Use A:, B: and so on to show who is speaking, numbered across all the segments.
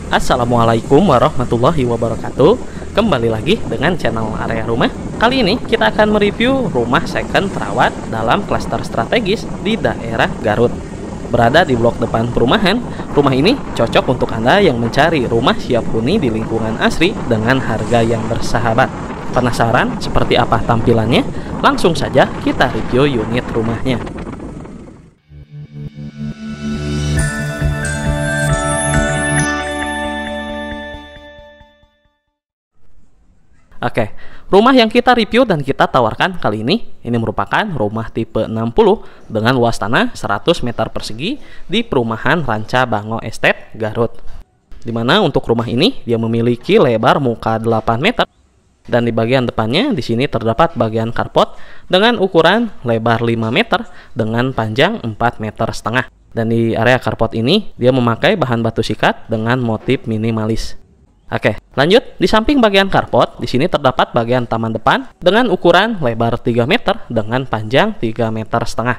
A: Assalamualaikum warahmatullahi wabarakatuh. Kembali lagi dengan channel Area Rumah. Kali ini kita akan mereview rumah second terawat dalam klaster strategis di daerah Garut. Berada di blok depan perumahan, rumah ini cocok untuk Anda yang mencari rumah siap huni di lingkungan asri dengan harga yang bersahabat. Penasaran seperti apa tampilannya? Langsung saja kita review unit rumahnya. Oke, rumah yang kita review dan kita tawarkan kali ini merupakan rumah tipe 60 dengan luas tanah 100 meter persegi di perumahan Ranca Bango Estate, Garut. Dimana untuk rumah ini dia memiliki lebar muka 8 meter dan di bagian depannya di sini terdapat bagian carport dengan ukuran lebar 5 meter dengan panjang 4 meter setengah. Dan di area carport ini dia memakai bahan batu sikat dengan motif minimalis. Oke, lanjut. Di samping bagian carport, di sini terdapat bagian taman depan dengan ukuran lebar 3 meter dengan panjang 3 meter setengah.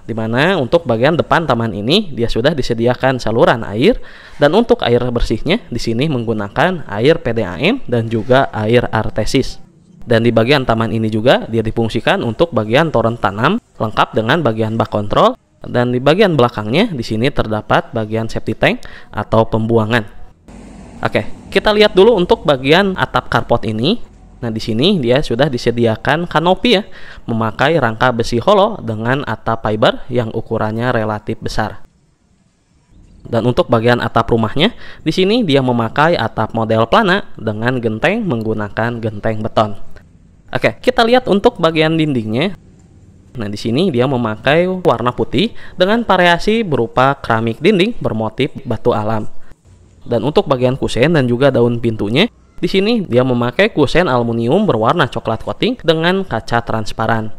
A: Dimana untuk bagian depan taman ini dia sudah disediakan saluran air dan untuk air bersihnya di sini menggunakan air PDAM dan juga air artesis. Dan di bagian taman ini juga dia difungsikan untuk bagian toren tanam lengkap dengan bagian bak kontrol dan di bagian belakangnya di sini terdapat bagian septic tank atau pembuangan. Oke, kita lihat dulu untuk bagian atap carport ini. Nah, di sini dia sudah disediakan kanopi ya, memakai rangka besi holo dengan atap fiber yang ukurannya relatif besar. Dan untuk bagian atap rumahnya, di sini dia memakai atap model plana dengan genteng menggunakan genteng beton. Oke, kita lihat untuk bagian dindingnya. Nah, di sini dia memakai warna putih dengan variasi berupa keramik dinding bermotif batu alam. Dan untuk bagian kusen dan juga daun pintunya, di sini dia memakai kusen aluminium berwarna coklat coating dengan kaca transparan.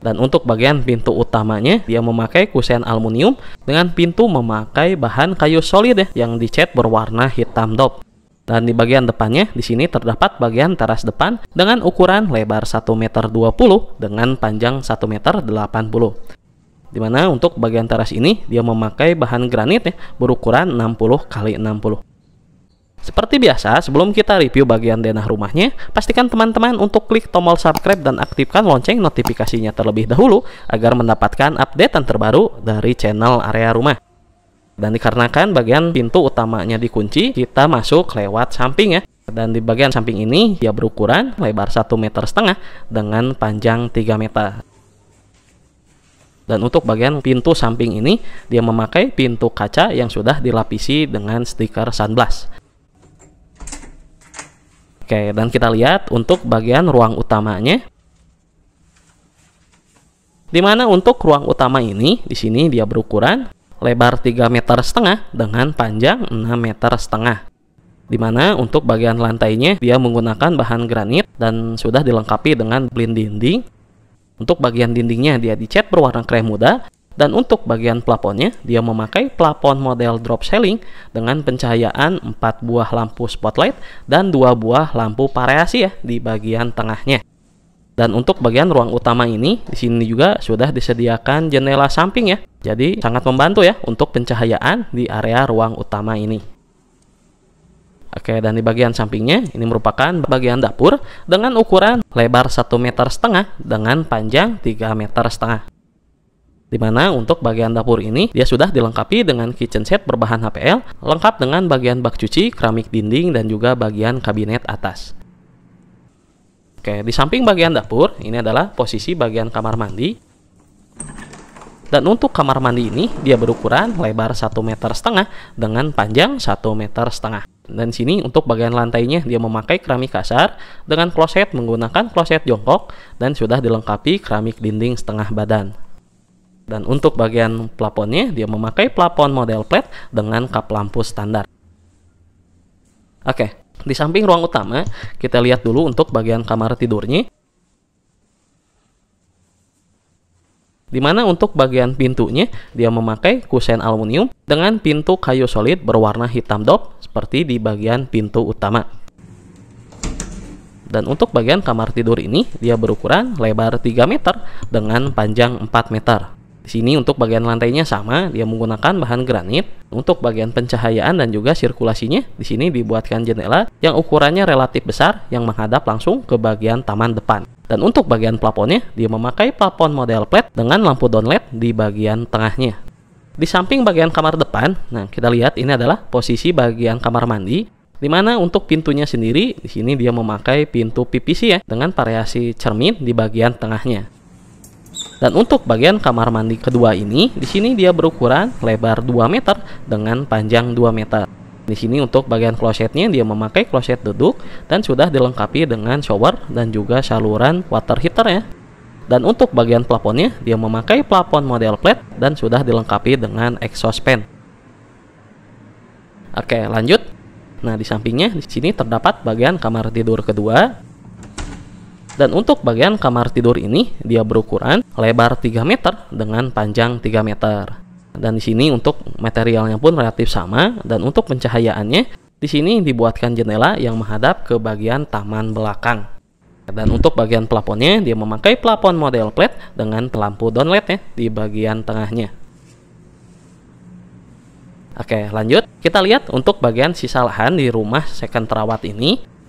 A: Dan untuk bagian pintu utamanya, dia memakai kusen aluminium dengan pintu memakai bahan kayu solid ya, yang dicat berwarna hitam dop. Dan di bagian depannya, di sini terdapat bagian teras depan dengan ukuran lebar 1,20 meter dengan panjang 1,80 meter. Dimana untuk bagian teras ini dia memakai bahan granit ya, berukuran 60 x 60. Seperti biasa, sebelum kita review bagian denah rumahnya, pastikan teman-teman untuk klik tombol subscribe dan aktifkan lonceng notifikasinya terlebih dahulu agar mendapatkan updatean terbaru dari channel Area Rumah. Dan dikarenakan bagian pintu utamanya dikunci, kita masuk lewat samping ya. Dan di bagian samping ini dia berukuran lebar 1,5 meter dengan panjang 3 meter. Dan untuk bagian pintu samping ini, dia memakai pintu kaca yang sudah dilapisi dengan stiker sunblast. Oke, dan kita lihat untuk bagian ruang utamanya. Dimana untuk ruang utama ini, di sini dia berukuran lebar 3,5 meter dengan panjang 6,5 meter. Dimana untuk bagian lantainya, dia menggunakan bahan granit dan sudah dilengkapi dengan blind dinding. Untuk bagian dindingnya dia dicat berwarna krem muda dan untuk bagian plafonnya dia memakai plafon model drop ceiling dengan pencahayaan 4 buah lampu spotlight dan 2 buah lampu variasi ya di bagian tengahnya. Dan untuk bagian ruang utama ini di sini juga sudah disediakan jendela samping ya. Jadi sangat membantu ya untuk pencahayaan di area ruang utama ini. Oke, dan di bagian sampingnya ini merupakan bagian dapur dengan ukuran lebar 1,5 meter dengan panjang 3,5 meter. Dimana untuk bagian dapur ini dia sudah dilengkapi dengan kitchen set berbahan HPL, lengkap dengan bagian bak cuci, keramik dinding dan juga bagian kabinet atas. Oke, di samping bagian dapur ini adalah posisi bagian kamar mandi. Dan untuk kamar mandi ini dia berukuran lebar 1,5 meter dengan panjang 1,5 meter. Dan sini untuk bagian lantainya dia memakai keramik kasar dengan kloset menggunakan kloset jongkok dan sudah dilengkapi keramik dinding setengah badan. Dan untuk bagian plafonnya dia memakai plafon model flat dengan kap lampu standar. Oke, di samping ruang utama kita lihat dulu untuk bagian kamar tidurnya. Dimana untuk bagian pintunya dia memakai kusen aluminium dengan pintu kayu solid berwarna hitam dop seperti di bagian pintu utama. Dan untuk bagian kamar tidur ini dia berukuran lebar 3 meter dengan panjang 4 meter. Di Di sini untuk bagian lantainya sama, dia menggunakan bahan granit. Untuk bagian pencahayaan dan juga sirkulasinya, di sini dibuatkan jendela yang ukurannya relatif besar yang menghadap langsung ke bagian taman depan. Dan untuk bagian plafonnya, dia memakai plafon model flat dengan lampu down LED di bagian tengahnya. Di samping bagian kamar depan, nah kita lihat ini adalah posisi bagian kamar mandi, di mana untuk pintunya sendiri di sini dia memakai pintu PVC ya dengan variasi cermin di bagian tengahnya. Dan untuk bagian kamar mandi kedua ini, di sini dia berukuran lebar 2 meter dengan panjang 2 meter. Di sini untuk bagian klosetnya dia memakai kloset duduk dan sudah dilengkapi dengan shower dan juga saluran water heater ya. Dan untuk bagian plafonnya dia memakai plafon model flat dan sudah dilengkapi dengan exhaust fan. Oke, lanjut. Nah, di sampingnya di sini terdapat bagian kamar tidur kedua. Dan untuk bagian kamar tidur ini dia berukuran lebar 3 meter dengan panjang 3 meter. Dan di sini untuk materialnya pun relatif sama, dan untuk pencahayaannya di sini dibuatkan jendela yang menghadap ke bagian taman belakang. Dan untuk bagian plafonnya dia memakai plafon model flat dengan lampu down LED ya di bagian tengahnya. Oke, lanjut. Kita lihat untuk bagian sisa lahan di rumah second terawat ini.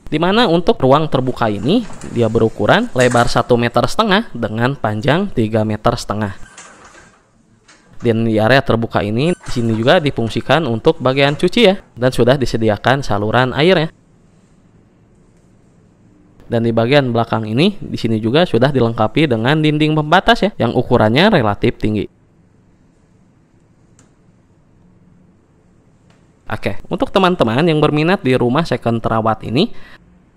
A: Di mana untuk ruang terbuka ini dia berukuran lebar 1,5 meter dengan panjang 3,5 meter. Dan di area terbuka ini di sini juga difungsikan untuk bagian cuci ya, dan sudah disediakan saluran air ya. Dan di bagian belakang ini di sini juga sudah dilengkapi dengan dinding pembatas ya yang ukurannya relatif tinggi. Oke, untuk teman-teman yang berminat di rumah second terawat ini,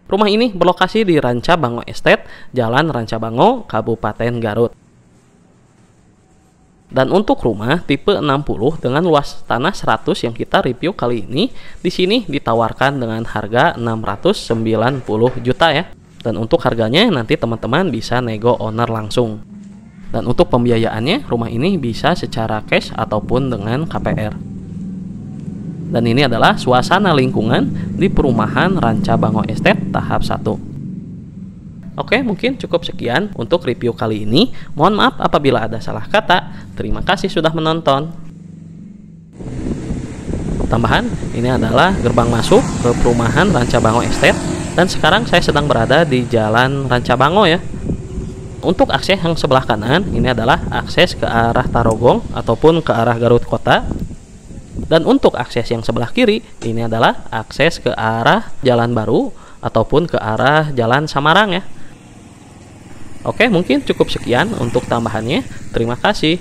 A: rumah ini berlokasi di Ranca Bango Estate, Jalan Ranca Bango, Kabupaten Garut. Dan untuk rumah tipe 60 dengan luas tanah 100 yang kita review kali ini, di sini ditawarkan dengan harga 690 juta ya. Dan untuk harganya nanti teman-teman bisa nego owner langsung. Dan untuk pembiayaannya, rumah ini bisa secara cash ataupun dengan KPR. Dan ini adalah suasana lingkungan di perumahan Ranca Bango Estate tahap 1. Oke, mungkin cukup sekian untuk review kali ini. Mohon maaf apabila ada salah kata. Terima kasih sudah menonton. Tambahan, ini adalah gerbang masuk ke perumahan Ranca Bango Estate. Dan sekarang saya sedang berada di Jalan Ranca Bango ya. Untuk akses yang sebelah kanan, ini adalah akses ke arah Tarogong ataupun ke arah Garut Kota. Dan untuk akses yang sebelah kiri, ini adalah akses ke arah Jalan Baru ataupun ke arah Jalan Samarang ya. Oke, mungkin cukup sekian untuk tambahannya. Terima kasih.